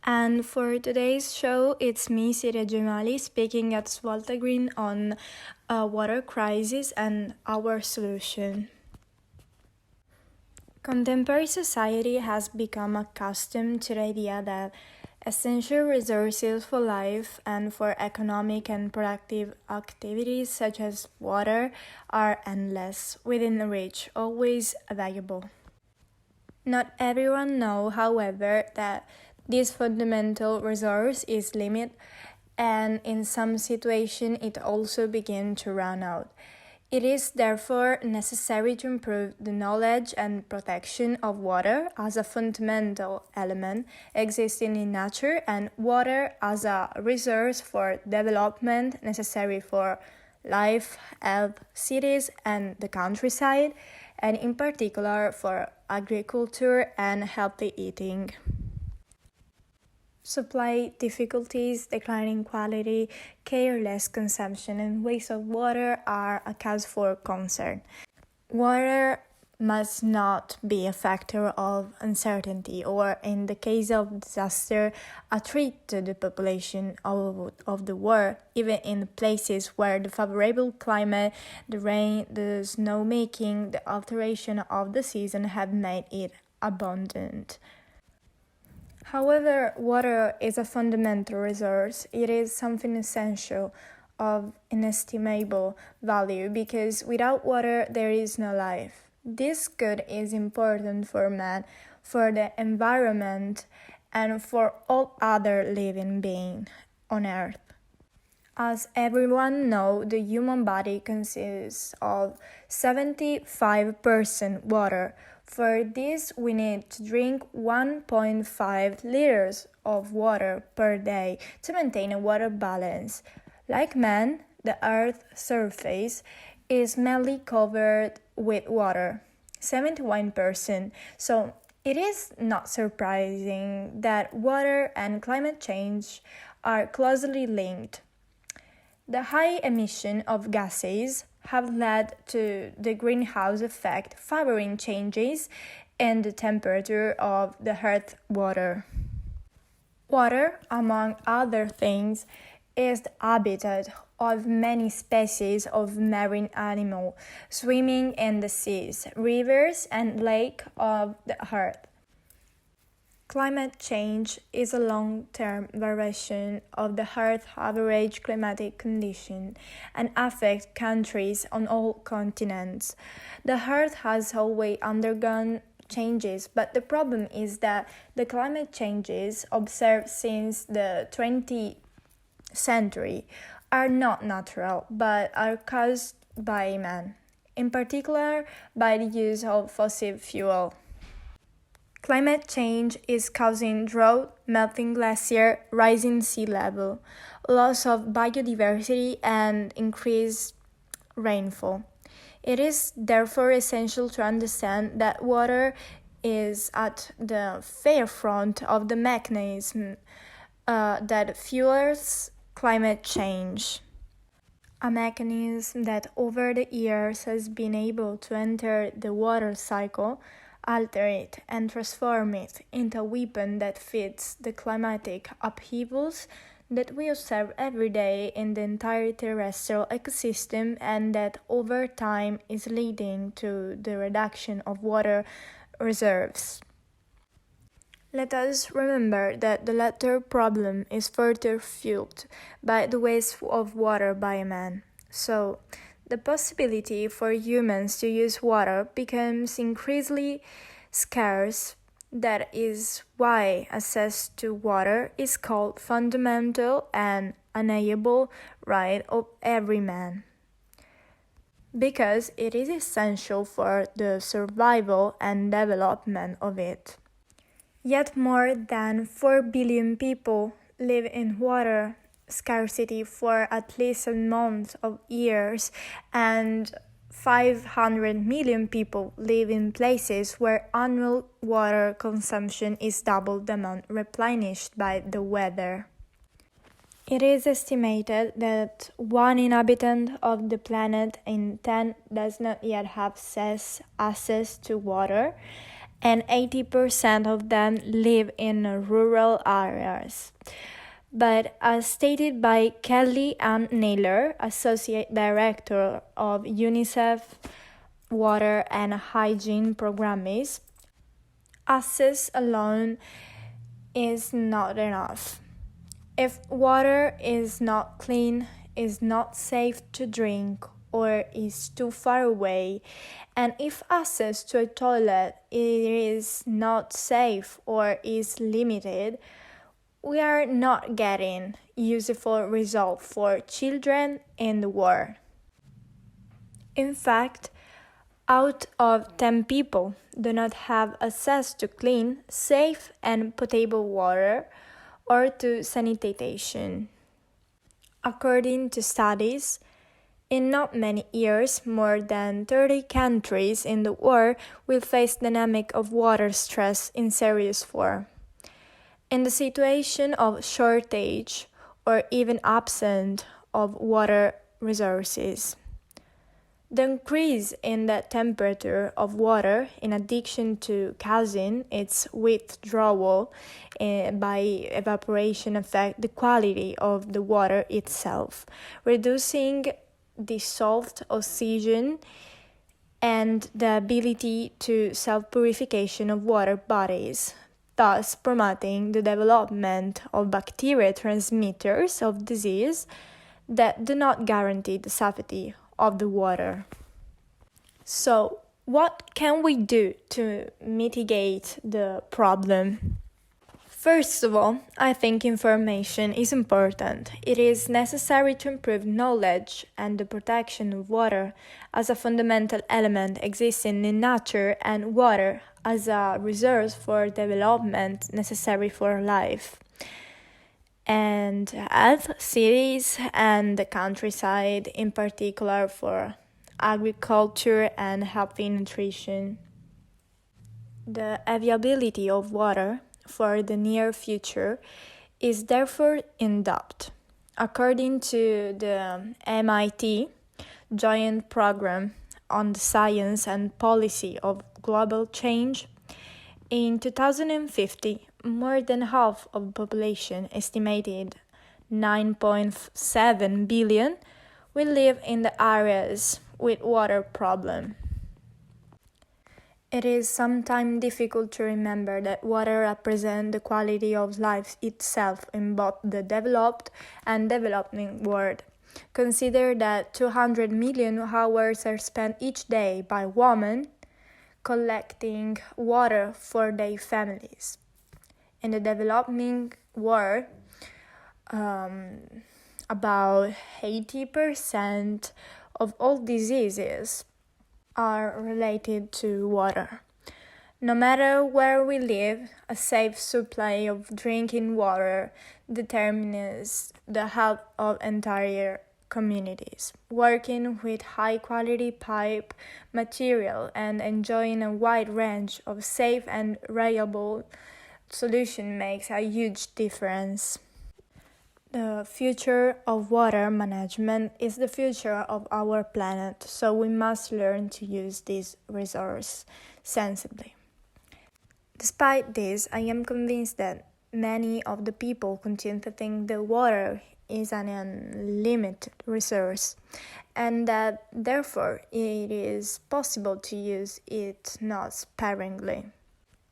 And for today's show, it's me, Siria Gemali, speaking at Svolta Green on water crisis and our solution. Contemporary society has become accustomed to the idea that essential resources for life and for economic and productive activities such as water are endless, within reach, always available. Not everyone knows, however, that this fundamental resource is limited, and in some situations it also begins to run out. It is therefore necessary to improve the knowledge and protection of water as a fundamental element existing in nature and water as a resource for development necessary for life, health, cities, and the countryside, and in particular for agriculture and healthy eating. Supply difficulties, declining quality, careless consumption, and waste of water are a cause for concern. Water must not be a factor of uncertainty or, in the case of disaster, a threat to the population of the world, even in places where the favorable climate, the rain, the snowmaking, the alteration of the season have made it abundant. However, water is a fundamental resource. It is something essential of inestimable value because without water there is no life. This good is important for man, for the environment, and for all other living beings on earth. As everyone knows, the human body consists of 75% water. For this, we need to drink 1.5 liters of water per day to maintain a water balance. Like man, the Earth's surface is mainly covered with water, 71%. So it is not surprising that water and climate change are closely linked. The high emission of gases have led to the greenhouse effect, favoring changes in the temperature of the Earth's water. Water, among other things, is the habitat of many species of marine animals swimming in the seas, rivers, and lakes of the Earth. Climate change is a long-term variation of the Earth's average climatic condition and affects countries on all continents. The Earth has always undergone changes, but the problem is that the climate changes observed since the 20th century are not natural, but are caused by man, in particular by the use of fossil fuel. Climate change is causing drought, melting glacier, rising sea level, loss of biodiversity, and increased rainfall. It is therefore essential to understand that water is at the forefront of the mechanism that fuels climate change. A mechanism that over the years has been able to enter the water cycle, alter it, and transform it into a weapon that fits the climatic upheavals that we observe every day in the entire terrestrial ecosystem and that over time is leading to the reduction of water reserves. Let us remember that the latter problem is further fueled by the waste of water by man. So, the possibility for humans to use water becomes increasingly scarce. That is why access to water is called fundamental and unalienable right of every man, because it is essential for the survival and development of it. Yet more than 4 billion people live in water scarcity for at least a month of years, and 500 million people live in places where annual water consumption is double the amount replenished by the weather. It is estimated that 1 inhabitant of the planet in 10 does not yet have access to water, and 80% of them live in rural areas. But as stated by Kelly Ann Naylor, Associate Director of UNICEF Water and Hygiene Programs, access alone is not enough. If water is not clean, is not safe to drink, or is too far away, and if access to a toilet is not safe or is limited, we are not getting useful results for children in the world. In fact, out of 10 people do not have access to clean, safe, and potable water or to sanitation. According to studies, in not many years, more than 30 countries in the world will face the dynamic of water stress in serious form. In the situation of shortage or even absence of water resources, the increase in the temperature of water, in addition to causing its withdrawal by evaporation, affect the quality of the water itself, reducing dissolved oxygen and the ability to self-purification of water bodies, thus promoting the development of bacteria transmitters of disease that do not guarantee the safety of the water. So, what can we do to mitigate the problem? First of all, I think information is important. It is necessary to improve knowledge and the protection of water as a fundamental element existing in nature and water as a resource for development necessary for life. And at cities and the countryside, in particular for agriculture and healthy nutrition. The availability of water for the near future is therefore in doubt. According to the MIT Joint Program on the Science and Policy of Global Change, in 2050, more than half of the population, estimated 9.7 billion, will live in the areas with water problem. It is sometimes difficult to remember that water represents the quality of life itself in both the developed and developing world. Consider that 200 million hours are spent each day by women collecting water for their families. In the developing world, about 80% of all diseases are related to water. No matter where we live, a safe supply of drinking water determines the health of entire communities. Working with high-quality pipe material and enjoying a wide range of safe and reliable solution makes a huge difference. The future of water management is the future of our planet, so we must learn to use this resource sensibly. Despite this, I am convinced that many of the people continue to think that water is an unlimited resource and that therefore it is possible to use it not sparingly.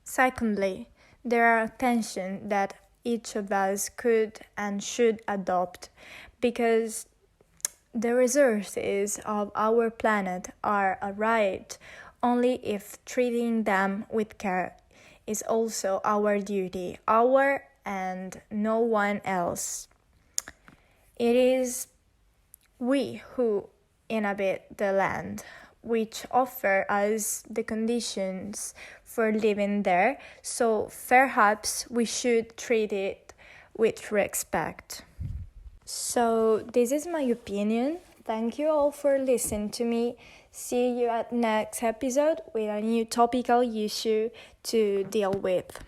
Secondly, there are attention that each of us could and should adopt because the resources of our planet are a right only if treating them with care is also our duty, our and no one else. It is we who inhabit the land, which offer us the conditions for living there, so perhaps we should treat it with respect. So this is my opinion. Thank you all for listening to me. See you at next episode with a new topical issue to deal with.